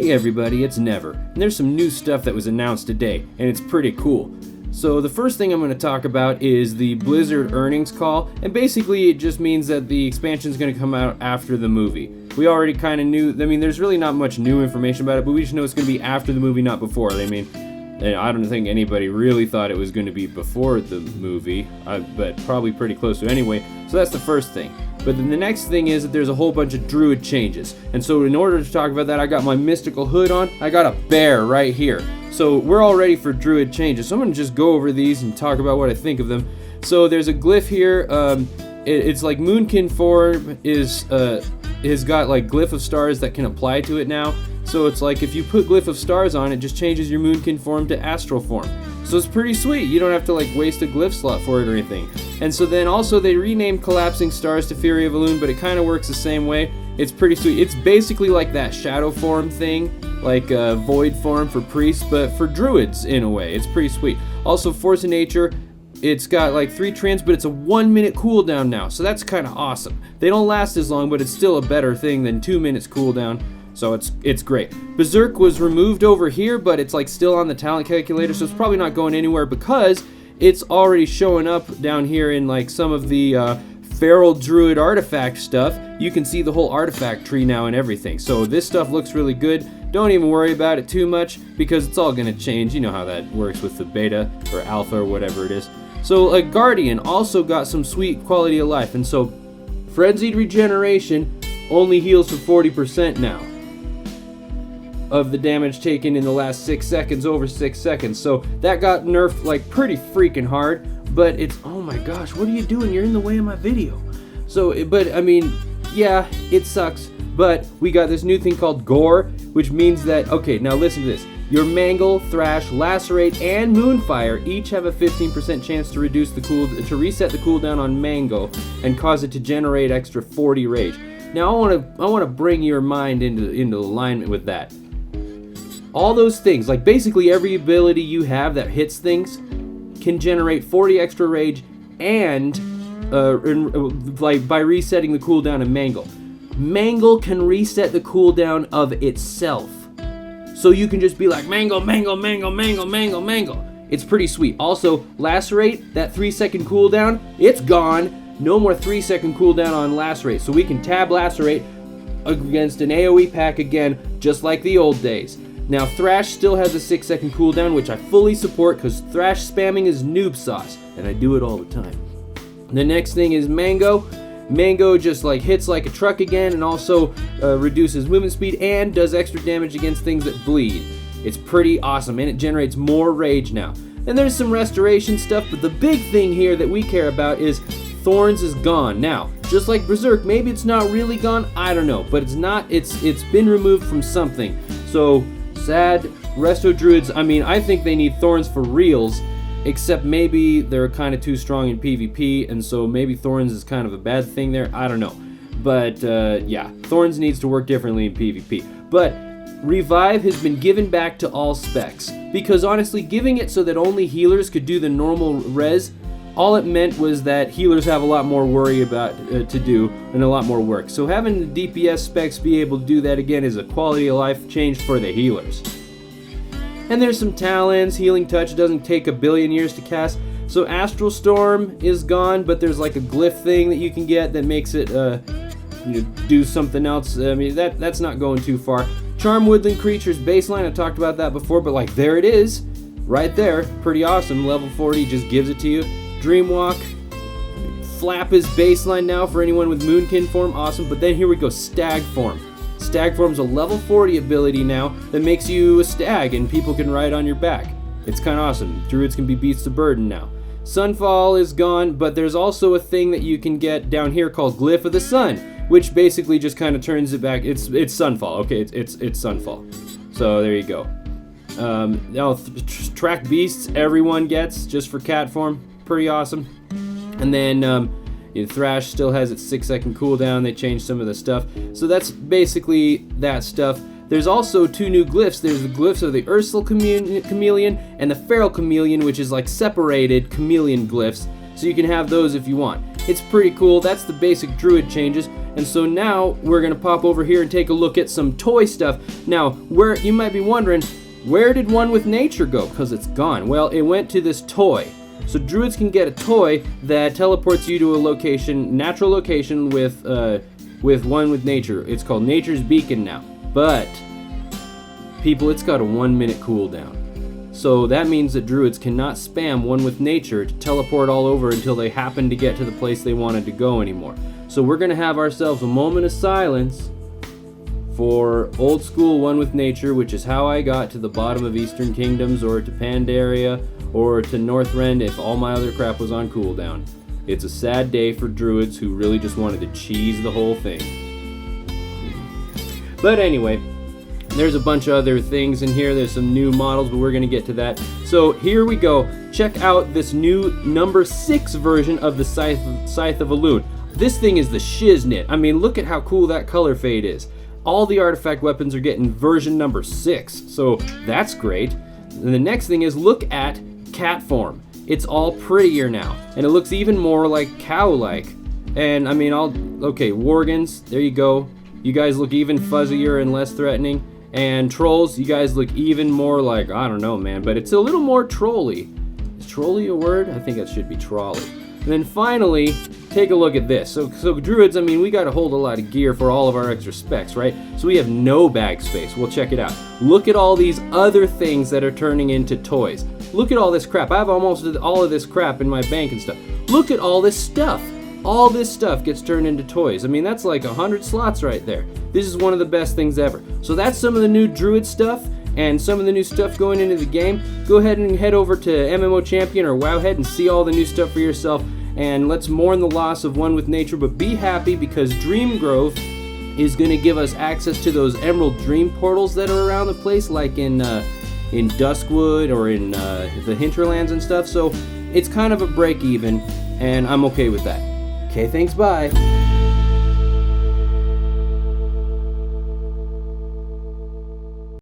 Hey everybody, it's Never, and there's some new stuff that was announced today, and it's pretty cool. So the first thing I'm going to talk about is the Blizzard earnings call, and basically it just means that the expansion is going to come out after the movie. We already kind of knew, there's really not much new information about it, but we just know it's going to be after the movie, not before. I don't think anybody really thought it was going to be before the movie, but probably pretty close to anyway, so that's the first thing. But then the next thing is that there's a whole bunch of Druid changes. And so in order to talk about that, I got my mystical hood on. I got a bear right here. So we're all ready for Druid changes. So I'm going to just go over these and talk about what I think of them. So there's a glyph here. It's like Moonkin form has got like Glyph of Stars that can apply to it now. So it's like if you put Glyph of Stars on, it just changes your Moonkin form to Astral form. So it's pretty sweet. You don't have to like waste a glyph slot for it or anything. And so then also they renamed Collapsing Stars to Fury of Elune, but it kind of works the same way. It's pretty sweet. It's basically like that shadow form thing, like void form for priests, but for druids in a way. It's pretty sweet. Also Force of Nature, it's got like 3 trends, but it's a 1 minute cooldown now, so that's kind of awesome. They don't last as long, but it's still a better thing than 2 minutes cooldown. So it's great. Berserk was removed over here, but it's like still on the talent calculator, so it's probably not going anywhere because it's already showing up down here in like some of the Feral Druid artifact stuff. You can see the whole artifact tree now and everything. So this stuff looks really good. Don't even worry about it too much because it's all gonna change. You know how that works with the beta or alpha or whatever it is. So a Guardian also got some sweet quality of life, and so Frenzied Regeneration only heals for 40% now of the damage taken in the last 6 seconds, over 6 seconds. So that got nerfed like pretty freaking hard, but it's, oh my gosh, what are you doing? You're in the way of my video. So, but I mean, yeah, it sucks, but we got this new thing called Gore, which means that, okay, now listen to this. Your Mangle, Thrash, Lacerate, and Moonfire each have a 15% chance to reset the cooldown on Mango and cause it to generate extra 40 rage. Now I want to bring your mind into alignment with that. All those things, like basically every ability you have that hits things, can generate 40 extra rage, and like by resetting the cooldown of Mangle. Mangle can reset the cooldown of itself. So you can just be like, Mangle, Mangle, Mangle, Mangle, Mangle, Mangle. It's pretty sweet. Also, Lacerate, that 3-second cooldown, it's gone. No more 3-second cooldown on Lacerate. So we can tab Lacerate against an AoE pack again, just like the old days. Now, Thrash still has a 6-second cooldown, which I fully support because Thrash spamming is noob sauce, and I do it all the time. The next thing is Mango. Mango just like hits like a truck again, and also reduces movement speed and does extra damage against things that bleed. It's pretty awesome, and it generates more rage now. And there's some restoration stuff, but the big thing here that we care about is Thorns is gone. Now, just like Berserk, maybe it's not really gone, I don't know, but it's been removed from something. So, sad. Resto Druids, I think they need Thorns for reals, except maybe they're kind of too strong in PvP, and so maybe Thorns is kind of a bad thing there, I don't know. But yeah, Thorns needs to work differently in PvP. But Revive has been given back to all specs, because honestly, giving it so that only healers could do the normal res, all it meant was that healers have a lot more worry about to do and a lot more work. So having the DPS specs be able to do that again is a quality of life change for the healers. And there's some talents. Healing Touch doesn't take a billion years to cast. So Astral Storm is gone, but there's like a glyph thing that you can get that makes it do something else. That's not going too far. Charm Woodland Creatures baseline, I talked about that before, but like there it is, right there, pretty awesome. Level 40 just gives it to you. Dreamwalk, Flap is baseline now for anyone with Moonkin form, awesome. But then here we go, Stag form. Stag form's a level 40 ability now that makes you a stag and people can ride on your back. It's kind of awesome. Druids can be beasts of burden now. Sunfall is gone, but there's also a thing that you can get down here called Glyph of the Sun, which basically just kind of turns it back. It's Sunfall, okay, it's Sunfall. So there you go. Now Track Beasts everyone gets just for cat form, pretty awesome. And then Thrash still has its 6-second cooldown. They changed some of the stuff. So that's basically that stuff. There's also 2 new glyphs. There's the glyphs of the Ursal Chameleon and the Feral Chameleon, which is like separated chameleon glyphs. So you can have those if you want. It's pretty cool. That's the basic Druid changes. And so now we're gonna pop over here and take a look at some toy stuff. Now, where you might be wondering, where did One with Nature go? Because it's gone. Well, it went to this toy. So Druids can get a toy that teleports you to a location, natural location with One with Nature. It's called Nature's Beacon now. But people, it's got a 1-minute cooldown. So that means that Druids cannot spam One with Nature to teleport all over until they happen to get to the place they wanted to go anymore. So we're gonna have ourselves a moment of silence for old school One with Nature, which is how I got to the bottom of Eastern Kingdoms, or to Pandaria, or to Northrend if all my other crap was on cooldown. It's a sad day for Druids who really just wanted to cheese the whole thing. But anyway, there's a bunch of other things in here. There's some new models, but we're going to get to that. So here we go. Check out this new number 6 version of the Scythe of Elune. This thing is the shiznit. I mean, look at how cool that color fade is. All the artifact weapons are getting version number 6, so that's great. And the next thing is, look at cat form. It's all prettier now, and it looks even more like cow-like. And I mean, okay, Worgans, there you go. You guys look even fuzzier and less threatening. And trolls, you guys look even more like, I don't know, man, but it's a little more trolly. Is trolly a word? I think that should be trolley. And then finally, take a look at this. So Druids, I mean, we got to hold a lot of gear for all of our extra specs, right? So we have no bag space. Well, check it out. Look at all these other things that are turning into toys. Look at all this crap. I have almost all of this crap in my bank and stuff. Look at all this stuff. All this stuff gets turned into toys. I mean, that's like 100 slots right there. This is one of the best things ever. So that's some of the new Druid stuff and some of the new stuff going into the game. Go ahead and head over to MMO Champion or Wowhead and see all the new stuff for yourself. And let's mourn the loss of One with Nature, but be happy because Dream Grove is going to give us access to those Emerald Dream portals that are around the place, like in Duskwood or in the Hinterlands and stuff. So it's kind of a break even, and I'm okay with that. Okay, thanks, bye.